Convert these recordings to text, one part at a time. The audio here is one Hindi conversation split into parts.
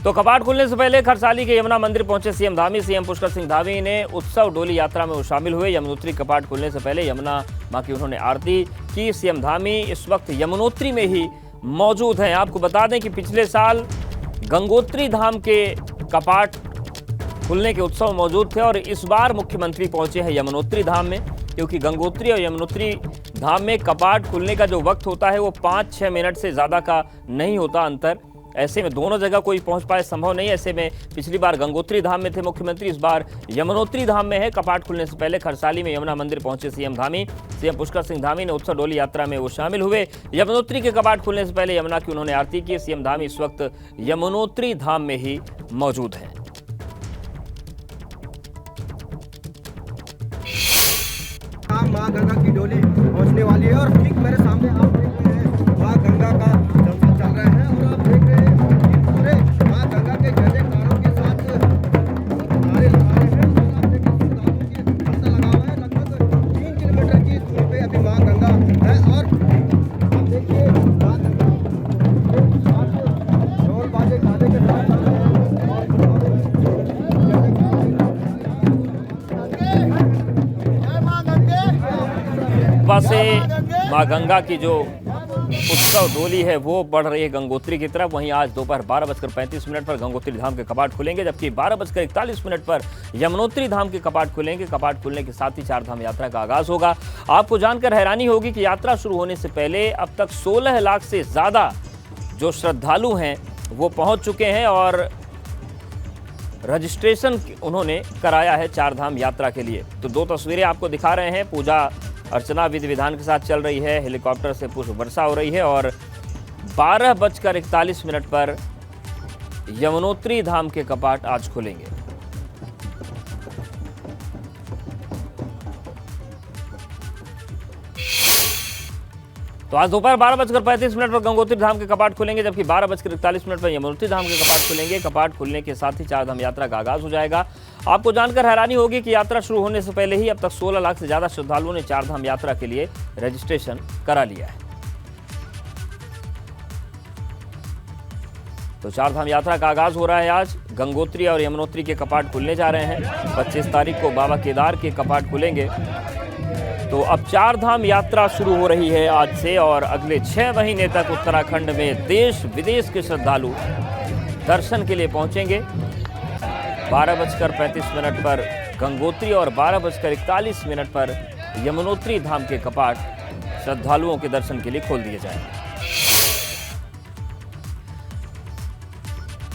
तो कपाट खुलने से पहले खरसाली के यमुना मंदिर पहुंचे सीएम धामी। सीएम पुष्कर सिंह धामी ने उत्सव डोली यात्रा में वो शामिल हुए। यमुनोत्री कपाट खुलने से पहले यमुना मां की उन्होंने आरती की। सीएम धामी इस वक्त यमुनोत्री में ही मौजूद हैं। आपको बता दें कि पिछले साल गंगोत्री धाम के कपाट खुलने के उत्सव मौजूद थे और इस बार मुख्यमंत्री पहुंचे हैं यमुनोत्री धाम में, क्योंकि गंगोत्री और यमुनोत्री धाम में कपाट खुलने का जो वक्त होता है वो 5-6 मिनट से ज़्यादा का नहीं होता अंतर। ऐसे में दोनों जगह कोई पहुंच पाए संभव नहीं। ऐसे में पिछली बार गंगोत्री धाम में थे मुख्यमंत्री, इस बार यमुनोत्री धाम में है। कपाट खुलने से पहले खरसाली में यमुना मंदिर पहुंचे सीएम धामी। सीएम पुष्कर सिंह धामी ने उत्सव डोली यात्रा में वो शामिल हुए। यमुनोत्री के कपाट खुलने से पहले यमुना की उन्होंने आरती की। सीएम धामी इस वक्त यमुनोत्री धाम में ही मौजूद हैं। मां गंगा की डोली पहुंचने वाली है और ठीक मेरे सामने आप देख रहे हैं मां गंगा का दर्शन चल रहे हैं और आप देख रहे हैं कि पूरे मां गंगा के जय जयकारों के साथ नारे लगा रहे हैं। और आप देखिए श्रद्धालुओं की तांता लगा हुआ है। लगभग 3 किलोमीटर की दूरी पे अभी मां गंगा है और आप देखिए मां गंगा के साथ ढोल बाजे गाने के साथ से मां गंगा की जो उत्सव डोली है वो बढ़ रही है गंगोत्री की तरफ। वहीं आज दोपहर 12:35 पर गंगोत्री धाम के कपाट खुलेंगे, जबकि 12:41 पर यमुनोत्री धाम के कपाट खुलेंगे। कपाट खुलने के साथ ही चार धाम यात्रा का आगाज होगा। आपको जानकर हैरानी होगी कि यात्रा शुरू होने से पहले अब तक 16 लाख से ज्यादा जो श्रद्धालु हैं वो पहुंच चुके हैं और रजिस्ट्रेशन उन्होंने कराया है चार धाम यात्रा के लिए। तो दो तस्वीरें आपको दिखा रहे हैं। पूजा अर्चना विधि विधान के साथ चल रही है, हेलीकॉप्टर से पुष्प वर्षा हो रही है और 12:41 पर यमुनोत्री धाम के कपाट आज खुलेंगे। तो आज दोपहर 12:35 पर गंगोत्री धाम के कपाट खुलेंगे, जबकि 12:41 पर यमुनोत्री धाम के कपाट खुलेंगे। कपाट खुलने के साथ ही चार धाम यात्रा का आगाज हो जाएगा। आपको जानकर हैरानी होगी कि यात्रा शुरू होने से पहले ही अब तक 16 लाख से ज्यादा श्रद्धालुओं ने चार धाम यात्रा के लिए रजिस्ट्रेशन करा लिया है। तो चार धाम यात्रा का आगाज हो रहा है आज। गंगोत्री और यमुनोत्री के कपाट खुलने जा रहे हैं। 25 तारीख को बाबा केदार के कपाट खुलेंगे। तो अब चार धाम यात्रा शुरू हो रही है आज से और अगले 6 महीने तक उत्तराखंड में देश विदेश के श्रद्धालु दर्शन के लिए पहुंचेंगे। 12:35 पर गंगोत्री और 12:41 पर यमुनोत्री धाम के कपाट श्रद्धालुओं के दर्शन के लिए खोल दिए जाएंगे।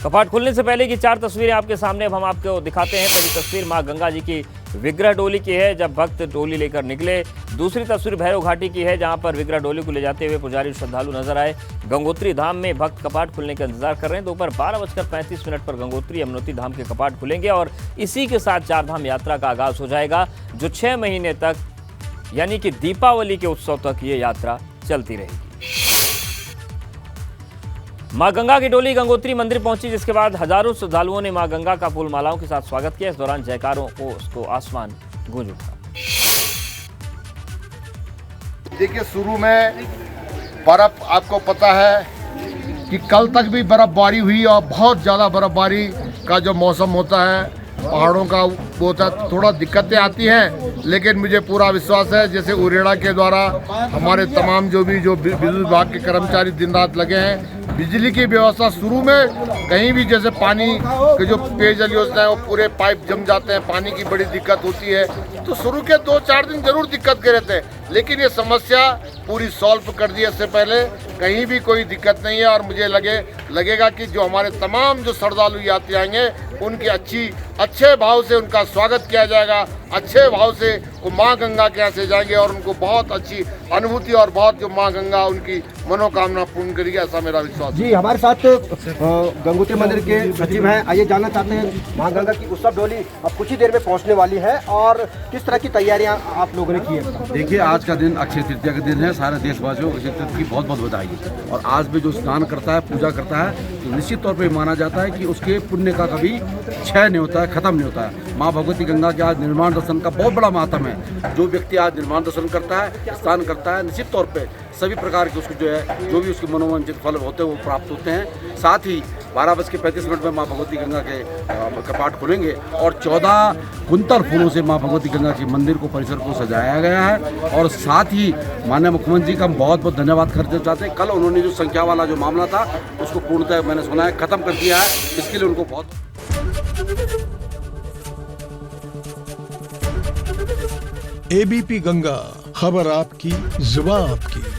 कपाट खुलने से पहले की चार तस्वीरें आपके सामने अब हम आपको दिखाते हैं। पहली तस्वीर मां गंगा जी की विग्रह डोली की है, जब भक्त डोली लेकर निकले। दूसरी तस्वीर भैरव घाटी की है, जहां पर विग्रह डोली को ले जाते हुए पुजारी श्रद्धालु नजर आए। गंगोत्री धाम में भक्त कपाट खुलने का इंतजार कर रहे हैं। दोपहर 12:35 पर गंगोत्री यमुनोत्री धाम के कपाट खुलेंगे और इसी के साथ चार धाम यात्रा का आगाज हो जाएगा, जो 6 महीने तक यानी कि दीपावली के उत्सव तक ये यात्रा चलती रहेगी। मां गंगा की डोली गंगोत्री मंदिर पहुंची, जिसके बाद हजारों श्रद्धालुओं ने मां गंगा का फूल मालाओं के साथ स्वागत किया। इस दौरान जयकारों को उसको आसमान गूंज उठा। देखिए, शुरू में बर्फ, आपको पता है कि कल तक भी बर्फबारी हुई और बहुत ज़्यादा बर्फबारी का जो मौसम होता है पहाड़ों का वो होता है, थोड़ा दिक्कतें आती हैं, लेकिन मुझे पूरा विश्वास है जैसे उरेडा के द्वारा हमारे तमाम जो बिजली विभाग के कर्मचारी दिन रात लगे हैं, बिजली की व्यवस्था शुरू में कहीं भी जैसे पानी के जो पेयजल योजना है वो पूरे पाइप जम जाते हैं, पानी की बड़ी दिक्कत होती है, तो शुरू के 2-4 दिन जरूर दिक्कत के रहते हैं, लेकिन ये समस्या पूरी सॉल्व कर दी। इससे पहले कहीं भी कोई दिक्कत नहीं है और मुझे लगेगा कि जो हमारे तमाम जो श्रद्धालु यात्री आएंगे उनकी अच्छे भाव से उनका स्वागत किया जाएगा, अच्छे भाव से वो माँ गंगा के यहाँ से जाएंगे और उनको बहुत अच्छी अनुभूति और बहुत जो माँ गंगा उनकी मनोकामना पूर्ण करेगी, ऐसा मेरा विश्वास। जी, हमारे साथ गंगोत्री मंदिर के सचिव हैं। आइए जानना चाहते हैं, मां गंगा की उत्सव डोली अब कुछ ही देर में पहुंचने वाली है और किस तरह की तैयारियां आप लोगों ने की है? देखिए, आज का दिन अक्षय तृतीया का दिन है। सारे देशवासियों को अक्षय तृतीया की बहुत बहुत बधाई। और आज भी जो स्नान करता है, पूजा करता है, तो निश्चित तौर पर माना जाता है कि उसके पुण्य का कभी क्षय नहीं होता है, खत्म नहीं होता है। माँ भगवती गंगा के आज निर्माण दर्शन का बहुत बड़ा मातम है। जो व्यक्ति आज निर्माण दर्शन करता है, स्नान करता है, निश्चित तौर पे सभी प्रकार के उसको जो है जो भी उसके मनोवांछित फल होते हैं वो प्राप्त होते हैं। साथ ही 12:35 में माँ भगवती गंगा के कपाट खुलेंगे और 14 कुंतल फूलों से माँ भगवती गंगा के मंदिर को, परिसर को सजाया गया है। और साथ ही माननीय मुख्यमंत्री का हम बहुत बहुत धन्यवाद करना चाहते हैं। कल उन्होंने जो संख्या वाला जो मामला था उसको पूर्णतः मैंने सुना है खत्म कर दिया है, इसके लिए उनको बहुत। एबीपी गंगा, खबर आपकी, जुबान आपकी।